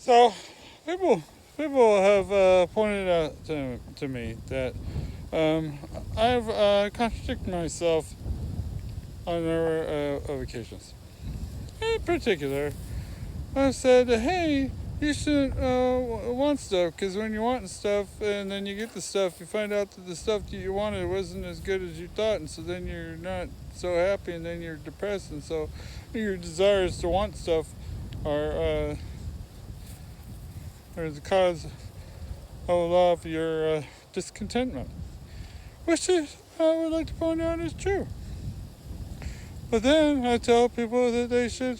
So people people have pointed out to me that I've contradicted myself on a number of occasions. In particular, I've said, hey, you shouldn't want stuff because when you're wanting stuff and then you get the stuff, you find out that the stuff that you wanted wasn't as good as you thought, and so then you're not so happy, and then you're depressed, and so your desires to want stuff are are the cause of a lot of your discontentment, which is, I would like to point out is true. But then I tell people that they should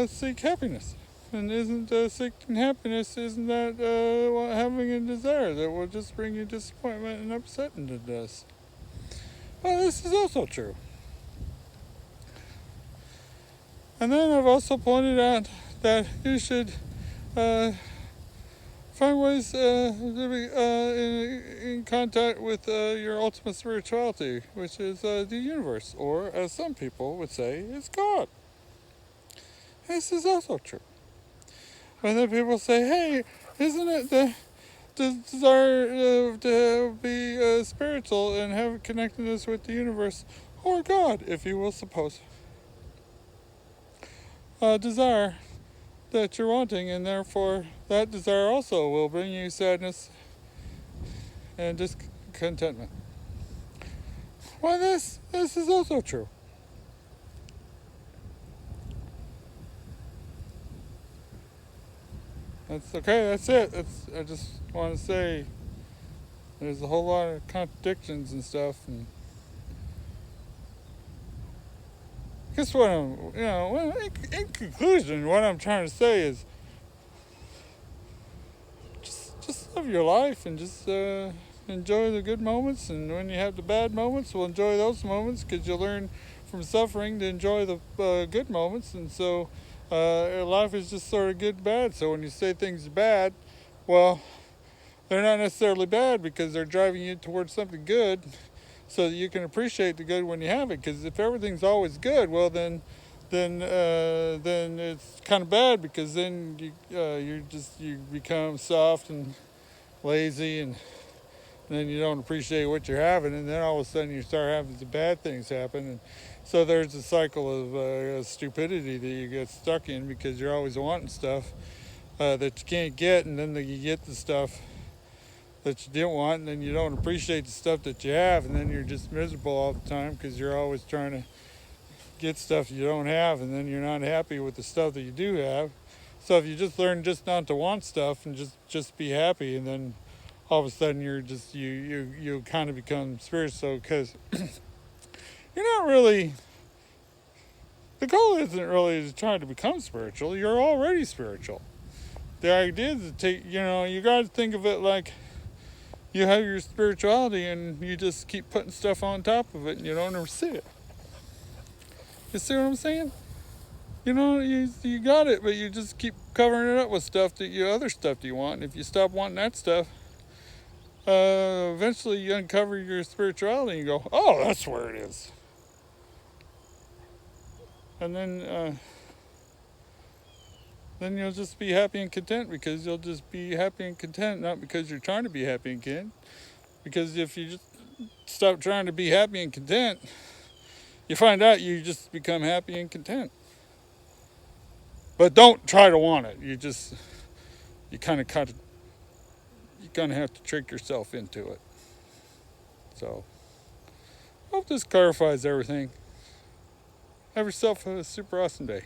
seek happiness. And isn't seeking happiness, isn't that having a desire that will just bring you disappointment and upset into this? Well, this is also true. And then I've also pointed out that you should uh, find ways to be in contact with your ultimate spirituality, which is the universe, or as some people would say, is God. This is also true. But then people say, hey, isn't it the desire to be spiritual and have connectedness with the universe, or God, if you will suppose, desire that you're wanting, and therefore that desire also will bring you sadness and discontentment. Well, this is also true. That's okay. That's it. I just want to say there's a whole lot of contradictions and stuff, and guess what I'm, in conclusion, what I'm trying to say is just live your life and just enjoy the good moments. And when you have the bad moments, well, enjoy those moments because you'll learn from suffering to enjoy the good moments. And so life is just sort of good and bad. So when you say things are bad, well, they're not necessarily bad because they're driving you towards something good so that you can appreciate the good when you have it. Because if everything's always good, well, then it's kind of bad because then you become soft and lazy, and then you don't appreciate what you're having, and then all of a sudden you start having the bad things happen, and so there's a cycle of stupidity that you get stuck in because you're always wanting stuff that you can't get, and then you get the stuff that you didn't want, and then you don't appreciate the stuff that you have, and then you're just miserable all the time because you're always trying to get stuff you don't have, and then you're not happy with the stuff that you do have. So if you just learn just not to want stuff and just be happy, and then all of a sudden you're just you kind of become spiritual because you're not really. The goal isn't really to try to become spiritual. You're already spiritual. The idea is to take. You got to think of it like you have your spirituality, and you just keep putting stuff on top of it, and you don't ever see it. You see what I'm saying? You got it, but you just keep covering it up with other stuff that you want. And if you stop wanting that stuff, eventually you uncover your spirituality and you go, oh, that's where it is. And then you'll just be happy and content because you'll just be happy and content, not because you're trying to be happy and content. Because if you just stop trying to be happy and content, you find out you just become happy and content. But don't try to want it. You kind of you're gonna have to trick yourself into it. So, I hope this clarifies everything. Have yourself a super awesome day.